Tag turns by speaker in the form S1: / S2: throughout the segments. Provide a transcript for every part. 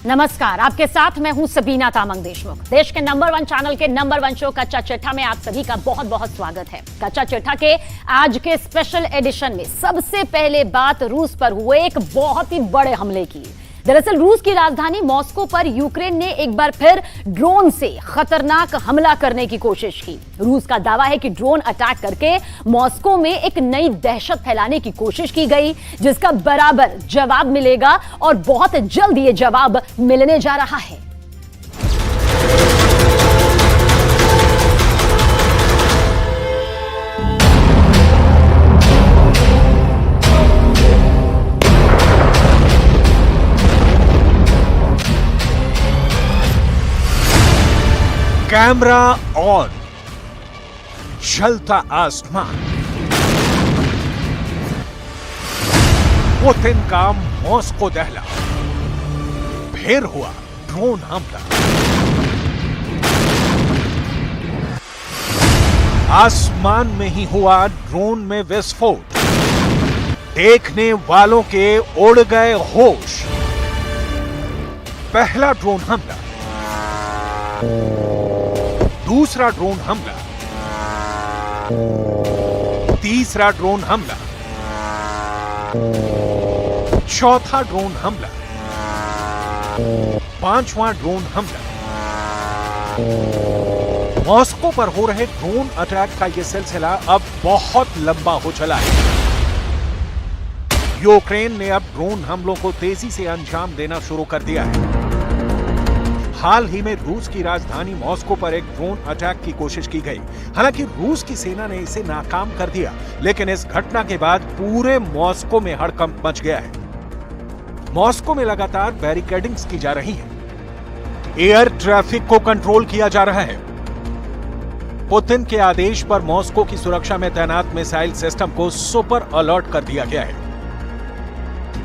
S1: नमस्कार, आपके साथ मैं हूं सबीना तामंग देशमुख। देश के नंबर 1 चैनल के नंबर 1 शो कच्चा चिट्ठा में आप सभी का बहुत बहुत स्वागत है। कच्चा चिट्ठा के आज के स्पेशल एडिशन में सबसे पहले बात रूस पर हुए एक बहुत ही बड़े हमले की। दरअसल रूस की राजधानी मॉस्को पर यूक्रेन ने एक बार फिर ड्रोन से खतरनाक हमला करने की कोशिश की। रूस का दावा है कि ड्रोन अटैक करके मॉस्को में एक नई दहशत फैलाने की कोशिश की गई, जिसका बराबर जवाब मिलेगा और बहुत जल्द ये जवाब मिलने जा रहा है।
S2: कैमरा ऑन, जलता आसमान, पुतिन का मॉस्को दहला, फिर हुआ ड्रोन हमला। आसमान में ही हुआ ड्रोन में विस्फोट, देखने वालों के उड़ गए होश। पहला ड्रोन हमला, दूसरा ड्रोन हमला, तीसरा ड्रोन हमला, चौथा ड्रोन हमला, पांचवां ड्रोन हमला। मॉस्को पर हो रहे ड्रोन अटैक का यह सिलसिला अब बहुत लंबा हो चला है। यूक्रेन ने अब ड्रोन हमलों को तेजी से अंजाम देना शुरू कर दिया है। हाल ही में रूस की राजधानी मॉस्को पर एक ड्रोन अटैक की कोशिश की गई। हालांकि रूस की सेना ने इसे नाकाम कर दिया, लेकिन इस घटना के बाद पूरे मॉस्को में हड़कंप मच गया है। मॉस्को में लगातार बैरिकेडिंग्स की जा रही है, एयर ट्रैफिक को कंट्रोल किया जा रहा है। पुतिन के आदेश पर मॉस्को की सुरक्षा में तैनात मिसाइल सिस्टम को सुपर अलर्ट कर दिया गया है।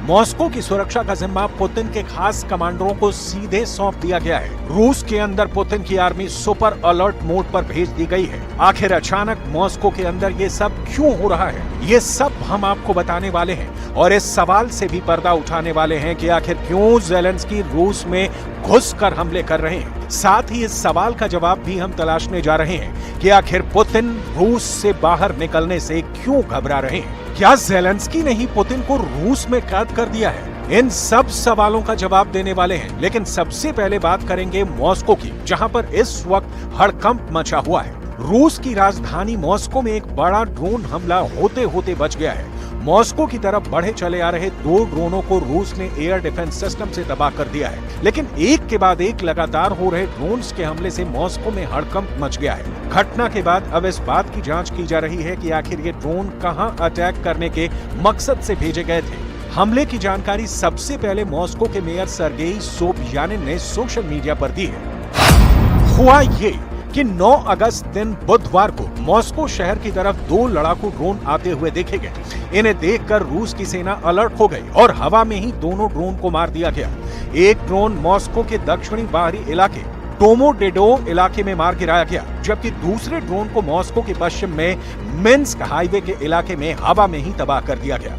S2: मॉस्को की सुरक्षा का जिम्मा पुतिन के खास कमांडरों को सीधे सौंप दिया गया है। रूस के अंदर पुतिन की आर्मी सुपर अलर्ट मोड पर भेज दी गई है। आखिर अचानक मॉस्को के अंदर ये सब क्यों हो रहा है, ये सब हम आपको बताने वाले हैं और इस सवाल से भी पर्दा उठाने वाले हैं कि आखिर क्यों ज़ेलेंस्की रूस में घुसकर हमले कर रहे हैं। साथ ही इस सवाल का जवाब भी हम तलाशने जा रहे हैं कि आखिर पुतिन रूस से बाहर निकलने से क्यों घबरा रहे हैं। क्या ज़ेलेंस्की ने ही पुतिन को रूस में कैद कर दिया है? इन सब सवालों का जवाब देने वाले हैं, लेकिन सबसे पहले बात करेंगे मॉस्को की, जहां पर इस वक्त हड़कंप मचा हुआ है। रूस की राजधानी मॉस्को में एक बड़ा ड्रोन हमला होते होते बच गया है। मॉस्को की तरफ बढ़े चले आ रहे 2 ड्रोनों को रूस ने एयर डिफेंस सिस्टम से तबाह कर दिया है, लेकिन एक के बाद एक लगातार हो रहे ड्रोन्स के हमले से मॉस्को में हड़कंप मच गया है। घटना के बाद अब इस बात की जांच की जा रही है कि आखिर ये ड्रोन कहां अटैक करने के मकसद से भेजे गए थे। हमले की जानकारी सबसे पहले मॉस्को के मेयर सर्गेई सोबयानिन ने सोशल मीडिया पर दी है। हुआ ये कि 9 अगस्त दिन बुधवार को मॉस्को शहर की तरफ 2 लड़ाकू ड्रोन आते हुए देखे गए। इन्हें देखकर रूस की सेना अलर्ट हो गई और हवा में ही दोनों ड्रोन को मार दिया गया। एक ड्रोन मॉस्को के दक्षिणी बाहरी इलाके टोमोडेडो इलाके में मार गिराया गया, जबकि दूसरे ड्रोन को मॉस्को के पश्चिम में मिन्स्क हाईवे के इलाके में हवा में ही तबाह कर दिया गया।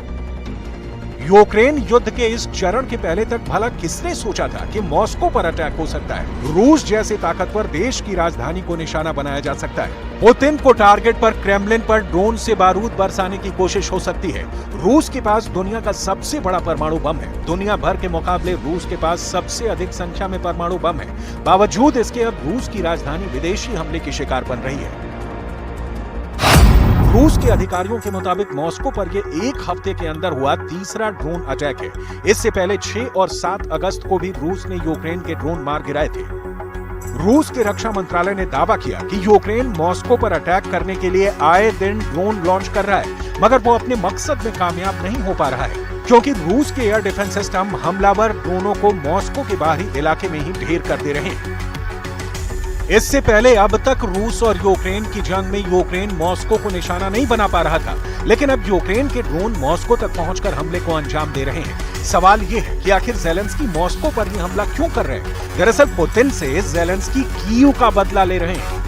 S2: यूक्रेन युद्ध के इस चरण के पहले तक भला किसने सोचा था कि मॉस्को पर अटैक हो सकता है? रूस जैसे ताकतवर देश की राजधानी को निशाना बनाया जा सकता है। पुतिन को टारगेट पर क्रेमलिन पर ड्रोन से बारूद बरसाने की कोशिश हो सकती है। रूस के पास दुनिया का सबसे बड़ा परमाणु बम है। दुनिया भर के मुकाबले रूस के पास सबसे अधिक संख्या में परमाणु बम है। बावजूद इसके अब रूस की राजधानी विदेशी हमले की शिकार बन रही है। रूस के अधिकारियों के मुताबिक मॉस्को पर यह 1 हफ्ते के अंदर हुआ तीसरा ड्रोन अटैक है। इससे पहले 6 और 7 अगस्त को भी रूस ने यूक्रेन के ड्रोन मार गिराए थे। रूस के रक्षा मंत्रालय ने दावा किया कि यूक्रेन मॉस्को पर अटैक करने के लिए आए दिन ड्रोन लॉन्च कर रहा है, मगर वो अपने मकसद में कामयाब नहीं हो पा रहा है, क्योंकि रूस के एयर डिफेंस सिस्टम हमलावर ड्रोनों को मॉस्को के बाहरी इलाके में ही ढेर कर दे रहे हैं। इससे पहले अब तक रूस और यूक्रेन की जंग में यूक्रेन मॉस्को को निशाना नहीं बना पा रहा था, लेकिन अब यूक्रेन के ड्रोन मॉस्को तक पहुंचकर हमले को अंजाम दे रहे हैं। सवाल ये है कि आखिर ज़ेलेंस्की मॉस्को पर ही हमला क्यों कर रहे हैं? दरअसल पुतिन से ज़ेलेंस्की कीव का बदला ले रहे हैं।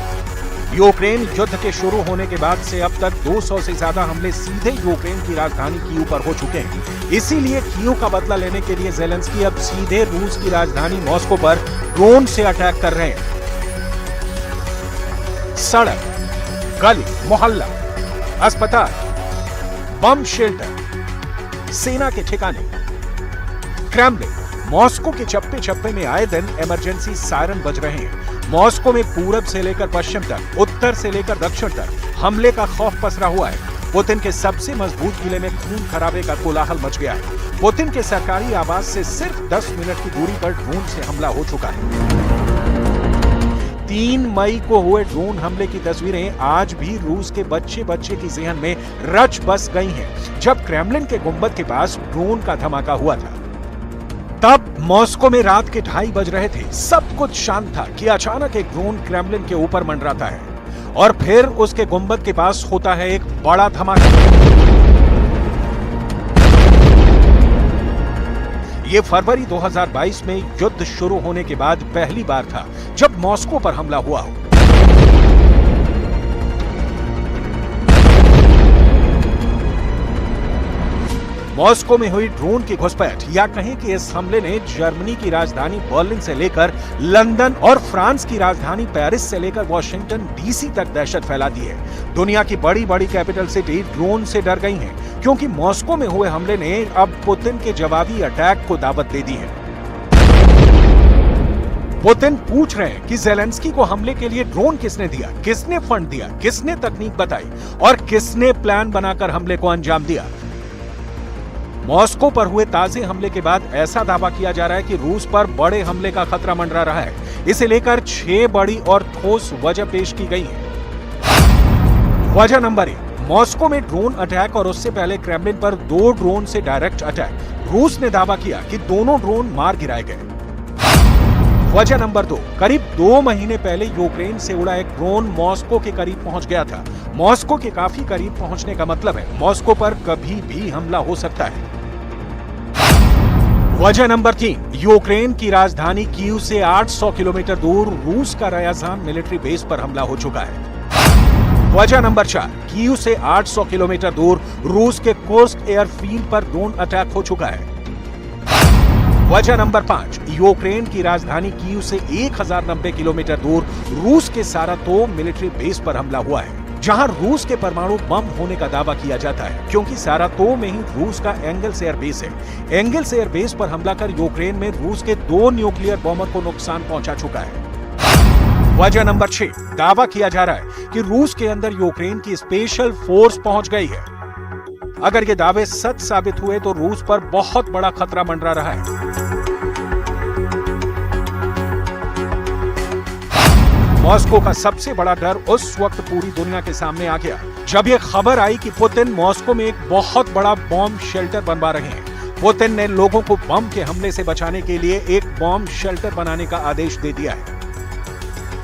S2: यूक्रेन युद्ध के शुरू होने के बाद से अब तक 200 से ज्यादा हमले सीधे यूक्रेन की राजधानी कीव पर हो चुके हैं। इसीलिए कीव का बदला लेने के लिए ज़ेलेंस्की अब सीधे रूस की राजधानी मॉस्को पर ड्रोन से अटैक कर रहे हैं। सड़क, गली, मोहल्ला, अस्पताल, बम शेल्टर, सेना के ठिकाने, क्रेमलिन, मॉस्को के चप्पे चप्पे में आए दिन इमरजेंसी सायरन बज रहे हैं। मॉस्को में पूरब से लेकर पश्चिम तक, उत्तर से लेकर दक्षिण तक हमले का खौफ पसरा हुआ है। पुतिन के सबसे मजबूत किले में खून खराबे का कोलाहल मच गया है। पुतिन के सरकारी आवास से सिर्फ 10 मिनट की दूरी पर ड्रोन से हमला हो चुका है। 3 मई को हुए ड्रोन हमले की तस्वीरें आज भी रूस के बच्चे बच्चे की ज़हन में रच बस गई हैं, जब क्रेमलिन के गुंबद के पास ड्रोन का धमाका हुआ था। तब मॉस्को में रात के 2:30 बज रहे थे। सब कुछ शांत था कि अचानक एक ड्रोन क्रेमलिन के ऊपर मंडराता है और फिर उसके गुंबद के पास होता है एक बड़ा धमाका। ये फरवरी 2022 में युद्ध शुरू होने के बाद पहली बार था जब मॉस्को पर हमला हुआ हो। मॉस्को में हुई ड्रोन की घुसपैठ, या कहें कि इस हमले ने जर्मनी की राजधानी बर्लिन से लेकर लंदन और फ्रांस की राजधानी पेरिस से लेकर वॉशिंगटन डीसी तक दहशत फैला दी है। दुनिया की बड़ी बड़ी कैपिटल सिटी ड्रोन से डर गई हैं, क्योंकि मॉस्को में हुए हमले ने अब पुतिन के जवाबी अटैक को दावत दे दी है। पुतिन पूछ रहे हैं कि ज़ेलेंस्की को हमले के लिए ड्रोन किसने दिया, किसने फंड दिया, किसने तकनीक बताई और किसने प्लान बनाकर हमले को अंजाम दिया। मॉस्को पर हुए ताजे हमले के बाद ऐसा दावा किया जा रहा है कि रूस पर बड़े हमले का खतरा मंडरा रहा है। इसे लेकर 6 बड़ी और ठोस वजह पेश की गई है। वजह नंबर 1, मॉस्को में ड्रोन अटैक और उससे पहले क्रेमलिन पर 2 ड्रोन से डायरेक्ट अटैक। रूस ने दावा किया कि दोनों ड्रोन मार गिराए गए। वजह नंबर 2, करीब 2 महीने पहले यूक्रेन से उड़ा एक ड्रोन मॉस्को के करीब पहुंच गया था। मॉस्को के काफी करीब पहुंचने का मतलब है मॉस्को पर कभी भी हमला हो सकता है। वजह नंबर 3, यूक्रेन की राजधानी कीव से 800 किलोमीटर दूर रूस का रयाजान मिलिट्री बेस पर हमला हो चुका है। वजह नंबर 4, कीव से 800 किलोमीटर दूर रूस के कुर्स्क एयरफील्ड पर ड्रोन अटैक हो चुका है। वजह नंबर 5, यूक्रेन की राजधानी कीव से 1090 किलोमीटर दूर रूस के सारातोव मिलिट्री बेस पर हमला हुआ है, जहां रूस के परमाणु बम होने का दावा किया जाता है, क्योंकि सारातोव में ही रूस का एंगल्स एयर बेस है। एंगल्स एयर बेस पर हमला कर यूक्रेन में रूस के 2 न्यूक्लियर बॉम्बर को नुकसान पहुंचा चुका है। वजह नंबर 6, दावा किया जा रहा है कि रूस के अंदर यूक्रेन की स्पेशल फोर्स पहुंच गई है। अगर ये दावे सच साबित हुए तो रूस पर बहुत बड़ा खतरा मंडरा रहा है। मॉस्को का सबसे बड़ा डर उस वक्त पूरी दुनिया के सामने आ गया जब यह खबर आई कि पुतिन मॉस्को में एक बहुत बड़ा बॉम्ब शेल्टर बनवा रहे हैं। पुतिन ने लोगों को बम के हमले से बचाने के लिए एक बॉम्ब शेल्टर बनाने का आदेश दे दिया है।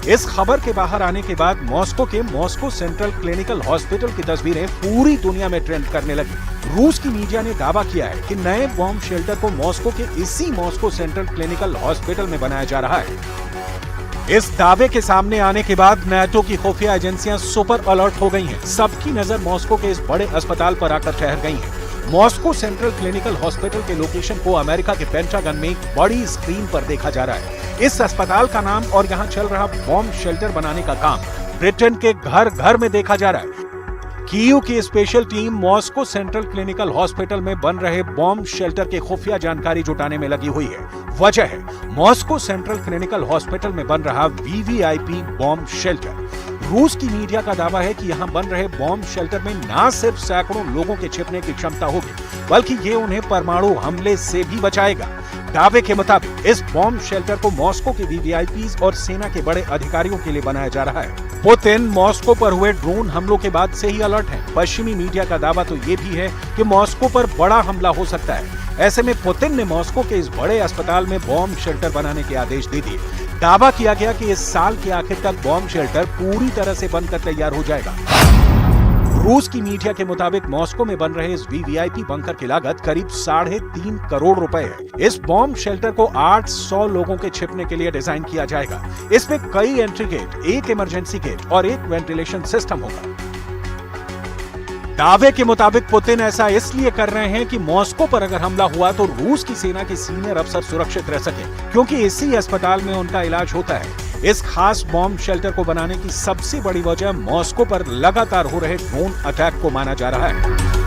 S2: इस खबर के बाहर आने के बाद मॉस्को के मॉस्को सेंट्रल क्लिनिकल हॉस्पिटल की तस्वीरें पूरी दुनिया में ट्रेंड करने लगी। रूस की मीडिया ने दावा किया है कि नए बॉम्ब शेल्टर को मॉस्को के इसी मॉस्को सेंट्रल क्लिनिकल हॉस्पिटल में बनाया जा रहा है। इस दावे के सामने आने के बाद नाटो की खुफिया एजेंसियां सुपर अलर्ट हो गई हैं। सबकी नजर मॉस्को के इस बड़े अस्पताल पर आकर ठहर गई है। मॉस्को सेंट्रल क्लिनिकल हॉस्पिटल के लोकेशन को अमेरिका के पेंटागन में एक बड़ी स्क्रीन पर देखा जा रहा है। इस अस्पताल का नाम और यहाँ चल रहा बॉम्ब शेल्टर बनाने का काम ब्रिटेन के घर घर में देखा जा रहा है। कीव की special team Moscow central clinical hospital में बन रहे बॉम्ब शेल्टर के खुफिया जानकारी जुटाने में लगी हुई है। वजह है मॉस्को सेंट्रल क्लिनिकल हॉस्पिटल में बन रहा वीवीआईपी बॉम्ब शेल्टर। रूस की मीडिया का दावा है कि यहाँ बन रहे बॉम्ब शेल्टर में न सिर्फ सैकड़ों लोगों के छिपने की क्षमता होगी, बल्कि ये उन्हें परमाणु हमले से भी बचाएगा। दावे के मुताबिक इस बॉम्ब शेल्टर को मॉस्को के वीवीआईपीज और सेना के बड़े अधिकारियों के लिए बनाया जा रहा है। पुतिन मॉस्को पर हुए ड्रोन हमलों के बाद से ही अलर्ट है। पश्चिमी मीडिया का दावा तो ये भी है कि मॉस्को पर बड़ा हमला हो सकता है। ऐसे में पुतिन ने मॉस्को के इस बड़े अस्पताल में बॉम्ब शेल्टर बनाने के आदेश दे दिए। दावा किया गया कि इस साल के आखिर तक बॉम्ब शेल्टर पूरी तरह से बनकर तैयार हो जाएगा। रूस की मीडिया के मुताबिक मॉस्को में बन रहे इस वीवीआईपी बंकर की लागत करीब 3.5 करोड़ रुपए है। इस बॉम्ब शेल्टर को 800 लोगों के छिपने के लिए डिजाइन किया जाएगा। इसमें कई एंट्री गेट, एक इमरजेंसी गेट और एक वेंटिलेशन सिस्टम होगा। दावे के मुताबिक पुतिन ऐसा इसलिए कर रहे हैं कि मॉस्को पर अगर हमला हुआ तो रूस की सेना के सीनियर अफसर सुरक्षित रह सके, क्योंकि इसी अस्पताल में उनका इलाज होता है। इस खास बॉम्ब शेल्टर को बनाने की सबसे बड़ी वजह मॉस्को पर लगातार हो रहे ड्रोन अटैक को माना जा रहा है।